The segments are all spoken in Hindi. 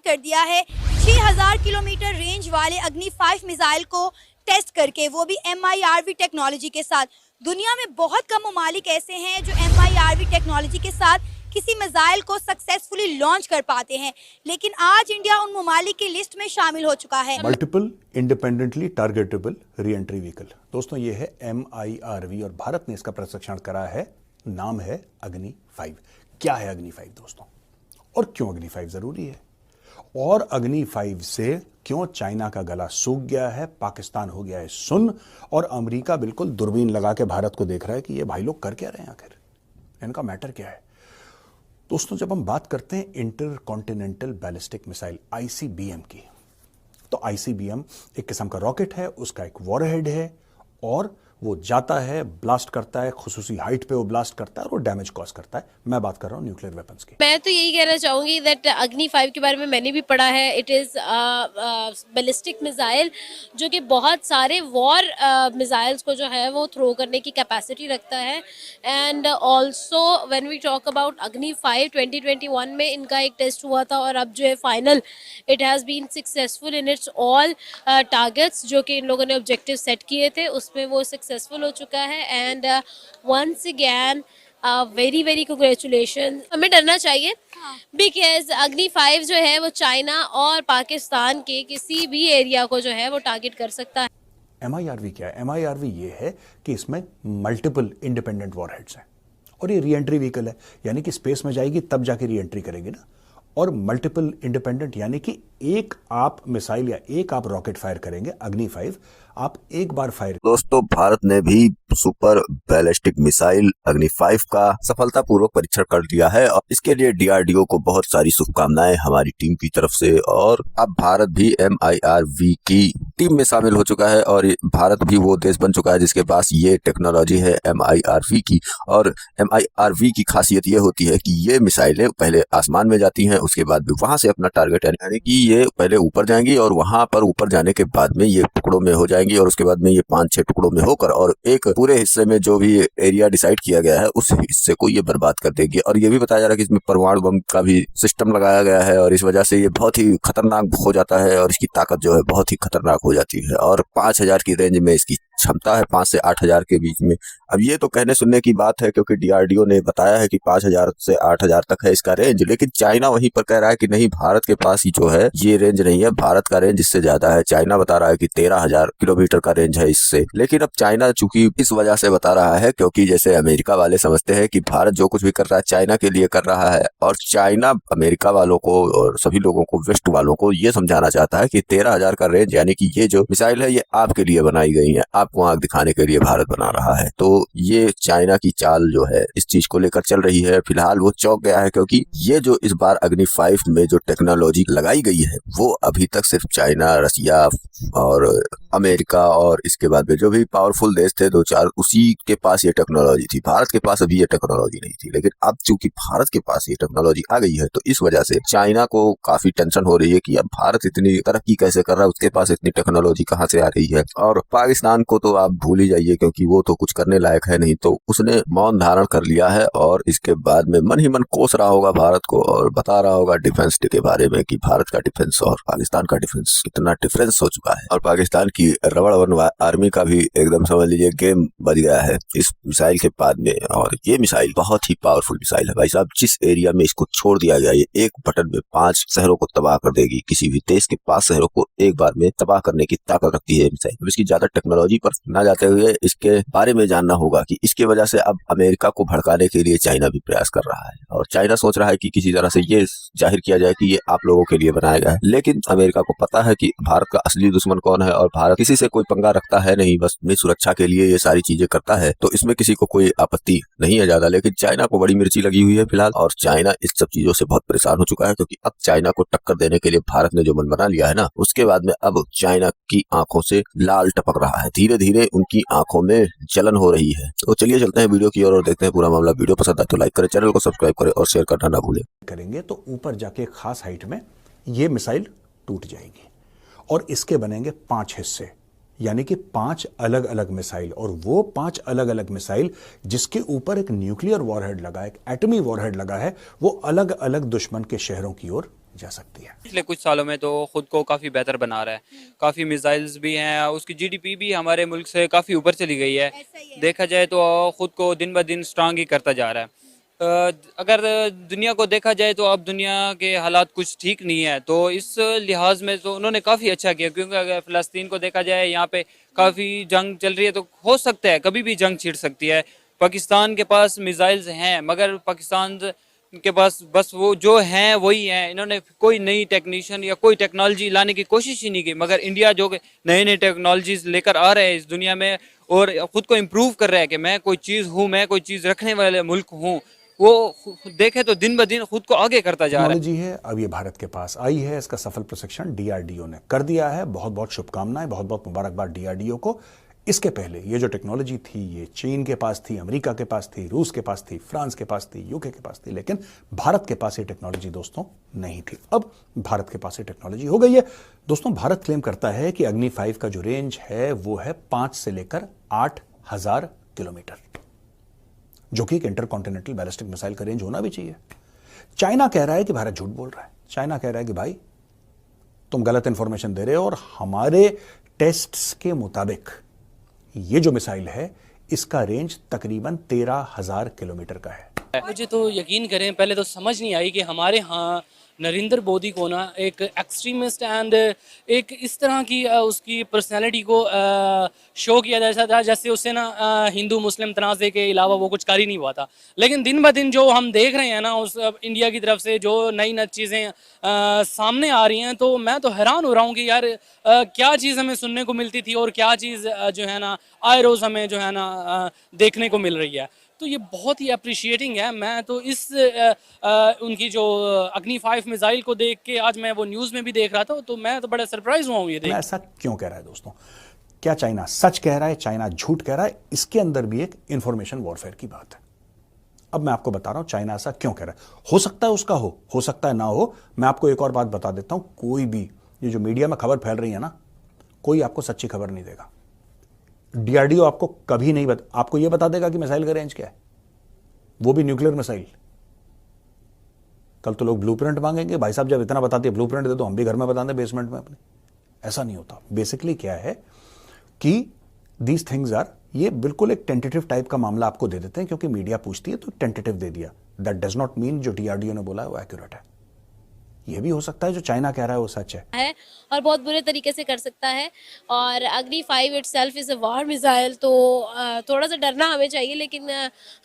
कर दिया है 6000 किलोमीटर रेंज वाले अग्नि 5 मिसाइल को टेस्ट करके, वो भी MIRV टेक्नोलॉजी के साथ। दुनिया में बहुत कम ममालिक ऐसे हैं जो MIRV टेक्नोलॉजी के साथ किसी मिसाइल को सक्सेसफुली लॉन्च कर पाते हैं, लेकिन आज इंडिया उन ममालिक की लिस्ट में शामिल हो चुका है। Multiple independently targetable re entry vehicle, दोस्तों ये है MIRV और भारत ने इसका प्रशिक्षण करा है। नाम है अग्नि 5। क्या है अग्नि 5 दोस्तों, और क्यों अग्नि 5 जरूरी है, और अग्नि 5 से क्यों चाइना का गला सूख गया है, पाकिस्तान हो गया है सुन्न, और अमेरिका बिल्कुल दूरबीन लगा के भारत को देख रहा है कि ये भाई लोग कर क्या रहे हैं, आखिर इनका मैटर क्या है। दोस्तों जब हम बात करते हैं inter continental ballistic missile ICBM की, तो ICBM एक किस्म का रॉकेट है, उसका एक वॉरहेड है, और वो जाता है, ब्लास्ट करता है, खुसूसी हाइट पे वो ब्लास्ट करता है और वो डैमेज कॉज करता है। मैं बात कर रहा हूँ न्यूक्लियर वेपन्स की। मैं तो यही कहना चाहूँगी दैट अग्नि 5 के बारे में मैंने भी पढ़ा है। इट इज़ बैलिस्टिक मिसाइल जो कि बहुत सारे वॉर मिसाइल्स को जो है वो थ्रो करने की कैपेसिटी रखता है। And also when we talk about Agni 5, 2021 में इनका एक टेस्ट हुआ था, और अब जो है final it has been successful in its all targets जो कि इन लोगों ने ऑब्जेक्टिव सेट किए थे, उसमें वो सक्सेसफुल हो चुका है। And once again very very congratulation. हमें डरना चाहिए बिकॉज अग्नि 5 जो है वो चाइना और पाकिस्तान के किसी भी एरिया को जो है वो टारगेट कर सकता है। MIRV क्या है? MIRV ये है कि इसमें मल्टीपल इंडिपेंडेंट वॉरहेड्स हैं, और ये री एंट्री व्हीकल है, यानी कि स्पेस में जाएगी तब जाके री एंट्री करेगी ना। और मल्टीपल इंडिपेंडेंट यानी कि एक आप मिसाइल या एक आप रॉकेट फायर करेंगे, अग्नि 5 आप एक बार फायर। दोस्तों भारत ने भी सुपर बैलिस्टिक मिसाइल अग्नि 5 का सफलतापूर्वक परीक्षण कर लिया है, और इसके लिए DRDO को बहुत सारी शुभकामनाएं हमारी टीम की तरफ से। और अब भारत भी MIRV की टीम में शामिल हो चुका है, और भारत भी वो देश बन चुका है जिसके पास ये टेक्नोलॉजी है MIRV की। और MIRV की खासियत ये होती है कि ये मिसाइलें पहले आसमान में जाती हैं, उसके बाद भी वहां से अपना टारगेट, यानी कि ये पहले ऊपर जाएंगी और वहां पर ऊपर जाने के बाद में ये टुकड़ों में हो जाएंगी, और उसके बाद में ये 5-6 टुकड़ों में होकर और एक पूरे हिस्से में जो भी एरिया डिसाइड किया गया है उस हिस्से को ये बर्बाद कर देगी। और ये भी बताया जा रहा है कि इसमें परमाणु बम का भी सिस्टम लगाया गया है, और इस वजह से ये बहुत ही खतरनाक हो जाता है, और इसकी ताकत जो है बहुत ही खतरनाक हो जाती है। और 5000 की रेंज में इसकी क्षमता है, 5 से 8000 के बीच में। अब ये तो कहने सुनने की बात है, क्योंकि DRDO ने बताया है कि 5000 से 8000 तक है इसका रेंज, लेकिन चाइना वहीं पर कह रहा है कि नहीं, भारत के पास ही जो है ये रेंज नहीं है, भारत का रेंज इससे ज्यादा है। चाइना बता रहा है कि 13000 किलोमीटर का रेंज है इससे। लेकिन अब चाइना चूंकि इस वजह से बता रहा है क्योंकि जैसे अमेरिका वाले समझते हैं कि भारत जो कुछ भी कर रहा है चाइना के लिए कर रहा है, और चाइना अमेरिका वालों को और सभी लोगों को, वेस्ट वालों को ये समझाना चाहता है कि 13000 का रेंज, यानी कि ये जो मिसाइल है ये आपके लिए बनाई गई है, आपको आंख दिखाने के लिए भारत बना रहा है। तो ये चाइना की चाल जो है इस चीज को लेकर चल रही है। फिलहाल वो चौंक गया है, क्योंकि ये जो इस बार अग्नि 5 में जो टेक्नोलॉजी लगाई गई है वो अभी तक सिर्फ चाइना, रसिया और अमेरिका और इसके बाद में जो भी पावरफुल देश थे 2-4, उसी के पास ये टेक्नोलॉजी थी। भारत के पास अभी ये टेक्नोलॉजी नहीं थी, लेकिन अब चूंकि भारत के पास ये टेक्नोलॉजी आ गई है तो इस वजह से चाइना को काफी टेंशन हो रही है कि अब भारत इतनी तरक्की कैसे कर रहा है, उसके पास इतनी टेक्नोलॉजी कहाँ से आ रही है। और पाकिस्तान को तो आप भूल ही जाइए, क्योंकि वो तो कुछ करने लायक है नहीं, तो उसने मौन धारण कर लिया है, और इसके बाद में मन ही मन कोस रहा होगा भारत को, और बता रहा होगा डिफेंस के बारे में कि भारत का डिफेंस और पाकिस्तान का डिफेंस कितना डिफरेंस हो चुका है। और पाकिस्तान की रबड़ वन आर्मी का भी एकदम समझ लीजिए गेम बच गया है इस मिसाइल के बाद में। और ये मिसाइल बहुत ही पावरफुल मिसाइल है भाई साहब। जिस एरिया में इसको छोड़ दिया गया, ये एक बटन में 5 शहरों को तबाह कर देगी। किसी भी देश के 5 शहरों को एक बार में तबाह करने की ताकत रखती है मिसाइल। अब इसकी ज्यादा टेक्नोलॉजी पर ना जाते हुए इसके बारे में जानना होगा कि इसके वजह से अब अमेरिका को भड़काने के लिए चाइना भी प्रयास कर रहा है, और चाइना सोच रहा है कि किसी तरह से ये जाहिर किया जाए कि ये आप लोगों के लिए बनाया गया है। लेकिन अमेरिका को पता है कि भारत का असली दुश्मन कौन है, और भारत किसी से कोई पंगा रखता है नहीं, बस अपनी सुरक्षा के लिए ये सारी चीजें करता है, तो इसमें किसी को कोई आपत्ति नहीं है ज्यादा। लेकिन चाइना को बड़ी मिर्ची लगी हुई है फिलहाल, और चाइना इस सब चीजों से बहुत परेशान हो चुका है, क्योंकि अब चाइना को टक्कर देने के लिए भारत ने जो मन बना लिया है ना, उसके बाद में अब चाइना की आंखों से लाल टपक रहा है, धीरे धीरे उनकी आंखों में जलन हो रही है। तो चलिए चलते हैं वीडियो की ओर और देखते हैं पूरा मामला। वीडियो पसंद आए तो लाइक करें, चैनल को सब्सक्राइब करें और शेयर करना ना भूलें। करेंगे तो ऊपर जाके खास हाइट में ये मिसाइल टूट जाएगी, और इसके बनेंगे 5 हिस्से, यानी कि 5 अलग अलग मिसाइल। और वो 5 अलग अलग मिसाइल जिसके ऊपर एक न्यूक्लियर वॉरहेड लगा है, एक एटमी वॉरहेड लगा है, वो अलग अलग दुश्मन के शहरों की ओर जा सकती है। पिछले कुछ सालों में तो खुद को काफ़ी बेहतर बना रहा है, काफ़ी मिसाइल्स भी हैं, उसकी जीडीपी भी हमारे मुल्क से काफ़ी ऊपर चली गई है। ऐसा ही है। देखा जाए तो खुद को दिन ब दिन स्ट्रांग ही करता जा रहा है। अगर दुनिया को देखा जाए तो अब दुनिया के हालात कुछ ठीक नहीं है, तो इस लिहाज में तो उन्होंने काफ़ी अच्छा किया, क्योंकि अगर फ़लस्तीन को देखा जाए यहाँ पे काफ़ी जंग चल रही है, तो हो सकता है कभी भी जंग छिड़ सकती है। पाकिस्तान के पास मिसाइल्स हैं, मगर पाकिस्तान के पास बस वो जो हैं वही हैं। इन्होंने कोई नई टेक्नीशियन या कोई टेक्नोलॉजी लाने की कोशिश ही नहीं की, मगर इंडिया जो नए नए टेक्नोलॉजीज लेकर आ रहे हैं इस दुनिया में और खुद को इम्प्रूव कर रहा है कि मैं कोई चीज़ हूँ, मैं कोई चीज़ रखने वाले मुल्क हूँ, वो देखे तो दिन ब दिन खुद को आगे करता जा रहा है। टेक्नोलॉजी है, अब ये भारत के पास आई है, इसका सफल प्रशिक्षण डीआरडीओ ने कर दिया है। बहुत बहुत शुभकामनाएं, बहुत बहुत मुबारकबाद डीआरडीओ को। इसके पहले ये जो टेक्नोलॉजी थी, ये चीन के पास थी, अमेरिका के पास थी, रूस के पास थी, फ्रांस के पास थी, यूके के पास थी, लेकिन भारत के पास ये टेक्नोलॉजी दोस्तों नहीं थी। अब भारत के पास ये टेक्नोलॉजी हो गई है। दोस्तों, भारत क्लेम करता है कि अग्नि 5 का जो रेंज है वो है 5 से लेकर 8,000 किलोमीटर, जो कि एक इंटरकॉन्टिनेंटल बैलिस्टिक मिसाइल का रेंज होना भी चाहिए। चाइना कह रहा है कि भारत झूठ बोल रहा है। चाइना कह रहा है कि भाई तुम गलत इंफॉर्मेशन दे रहे हो और हमारे टेस्ट्स के मुताबिक ये जो मिसाइल है इसका रेंज तकरीबन 13,000 किलोमीटर का है। मुझे तो यकीन करें, पहले तो समझ नहीं आई कि हमारे यहाँ नरेंद्र मोदी को ना एक एक्सट्रीमिस्ट एंड एक इस तरह की उसकी पर्सनालिटी को शो किया जाता था जैसे उससे ना हिंदू मुस्लिम तनाज़े के अलावा वो कुछ कर ही नहीं हुआ था। लेकिन दिन ब दिन जो हम देख रहे हैं ना उस इंडिया की तरफ से जो नई नई चीज़ें सामने आ रही हैं, तो मैं तो हैरान हो रहा हूँ कि यार क्या चीज़ हमें सुनने को मिलती थी और क्या चीज़ जो है ना आए रोज़ हमें जो है ना देखने को मिल रही है। तो ये बहुत ही अप्रिशिएटिंग है। मैं तो इस उनकी जो अग्नि 5 मिसाइल को देख के, आज मैं वो न्यूज़ में भी देख रहा था, तो मैं तो बड़ा सरप्राइज हुआ हूँ ये देख। ऐसा क्यों कह रहा है दोस्तों? क्या चाइना सच कह रहा है, चाइना झूठ कह रहा है? इसके अंदर भी एक इंफॉर्मेशन वॉरफेयर की बात है। अब मैं आपको बता रहा हूं चाइना ऐसा क्यों कह रहा है। हो सकता है उसका हो सकता है ना हो। मैं आपको एक और बात बता देता हूं, कोई भी ये जो मीडिया में खबर फैल रही है ना, कोई आपको सच्ची खबर नहीं देगा। डीआरडीओ आपको कभी नहीं आपको यह बता देगा कि मिसाइल का रेंज क्या है, वो भी न्यूक्लियर मिसाइल। कल तो लोग ब्लूप्रिंट मांगेंगे, भाई साहब जब इतना बताते हैं ब्लूप्रिंट दे दो, हम भी घर में बता दें बेसमेंट में अपने। ऐसा नहीं होता। बेसिकली क्या है कि दीज थिंग्स आर, ये बिल्कुल एक टेंटेटिव टाइप का मामला आपको दे देते हैं, क्योंकि मीडिया पूछती है तो टेंटेटिव दे दिया। दैट डज नॉट मीन जो डीआरडीओ ने बोला है वो एक्यूरेट है। ये भी हो सकता है जो चाइना कह रहा है वो सच है और बहुत बुरे तरीके से कर सकता है। और अग्नि 5 itself is a war missile, तो थोड़ा सा डरना हमें चाहिए। लेकिन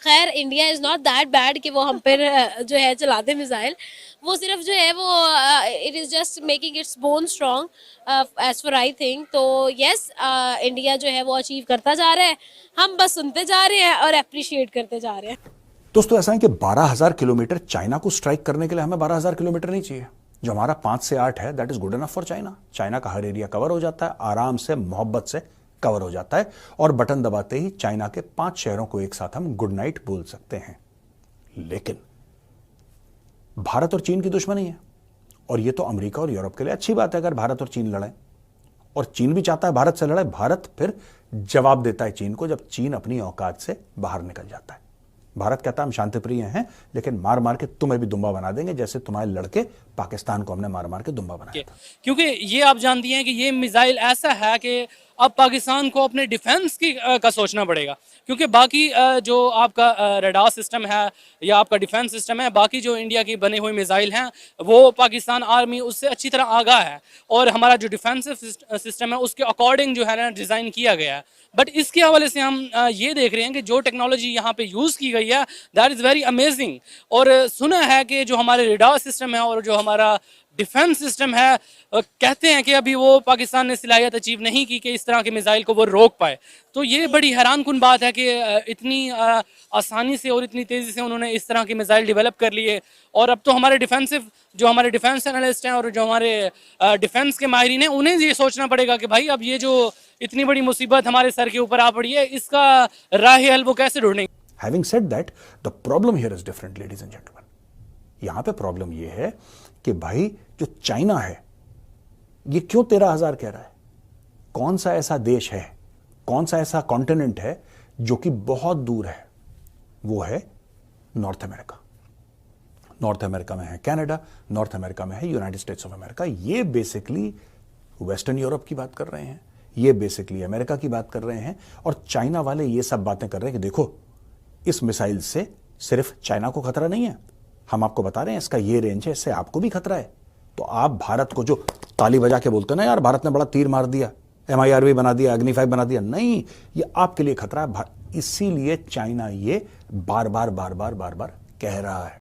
खैर India is not that bad कि वो हम पर जो है चला दे मिसाइल। वो सिर्फ जो है वो it is just making its bone strong as for I think. तो यस, इंडिया जो है वो अचीव करता जा रहा है, हम बस सुनते जा रहे हैं और अप्रिशिएट करते जा रहे हैं। दोस्तों, ऐसा है कि 12,000 किलोमीटर चाइना को स्ट्राइक करने के लिए हमें 12,000 किलोमीटर नहीं चाहिए। जो हमारा 5 से 8 है that is good enough for China. China का हर एरिया कवर हो जाता है, आराम से मोहब्बत से कवर हो जाता है, और बटन दबाते ही चाइना के 5 शहरों को एक साथ हम गुड नाइट बोल सकते हैं। लेकिन भारत और चीन की दुश्मनी है, और यह तो अमेरिका और यूरोप के लिए अच्छी बात है अगर भारत और चीन लड़े, और चीन भी चाहता है भारत से लड़े। भारत फिर जवाब देता है चीन को जब चीन अपनी औकात से बाहर निकल जाता है। भारत कहता है हम शांतिप्रिय हैं, लेकिन मार मार के तुम्हें भी दुम्बा बना देंगे, जैसे तुम्हारे लड़के पाकिस्तान को हमने मार मार के दुम्बा बनाया था। क्योंकि ये आप जानती हैं कि ये मिसाइल ऐसा है कि अब पाकिस्तान को अपने डिफेंस की का सोचना पड़ेगा, क्योंकि बाकी जो आपका रडार सिस्टम है या आपका डिफेंस सिस्टम है, बाकी जो इंडिया की बने हुए मिसाइल हैं वो पाकिस्तान आर्मी उससे अच्छी तरह आगाह है, और हमारा जो डिफेंसिव सिस्टम है उसके अकॉर्डिंग जो है ना डिज़ाइन किया गया है। बट इसके हवाले से हम ये देख रहे हैं कि जो टेक्नोलॉजी यहाँ पे यूज़ की गई है दैट इज़ वेरी अमेजिंग। और सुना है कि जो हमारे रडार सिस्टम है और जो हमारा डिफेंस सिस्टम है, कहते हैं कि अभी वो पाकिस्तान ने सलाहियत अचीव नहीं की कि इस तरह के मिसाइल को वो रोक पाए। तो ये बड़ी हैरान कुन बात है कि इतनी आसानी से और इतनी तेज़ी से उन्होंने इस तरह के मिसाइल डेवलप कर लिए। और अब तो हमारे डिफेंस एनालिस्ट हैं और जो हमारे डिफेंस के माहिरीन हैं, उन्हें ये सोचना पड़ेगा कि भाई अब ये जो इतनी बड़ी मुसीबत हमारे सर के ऊपर आ पड़ी है, इसका राह हल वो कैसे ढूंढेंगे। Having said that, the problem here is different, ladies and gentlemen. यहां पे प्रॉब्लम यह है कि भाई जो चाइना है ये क्यों 13,000 कह रहा है? कौन सा ऐसा देश है, कौन सा ऐसा कॉन्टिनेंट है जो कि बहुत दूर है? वो है नॉर्थ अमेरिका। नॉर्थ अमेरिका में है कनाडा, नॉर्थ अमेरिका में है यूनाइटेड स्टेट्स ऑफ अमेरिका। ये बेसिकली वेस्टर्न यूरोप की बात कर रहे हैं, ये बेसिकली अमेरिका की बात कर रहे हैं, और चाइना वाले ये सब बातें कर रहे हैं कि देखो इस मिसाइल से सिर्फ चाइना को खतरा नहीं है, हम आपको बता रहे हैं इसका ये रेंज है, इससे आपको भी खतरा है। तो आप भारत को जो ताली बजा के बोलते हैं ना यार भारत ने बड़ा तीर मार दिया, MIRV बना दिया, अग्नि 5 बना दिया, नहीं, ये आपके लिए खतरा है। इसीलिए चाइना ये बार बार कह रहा है।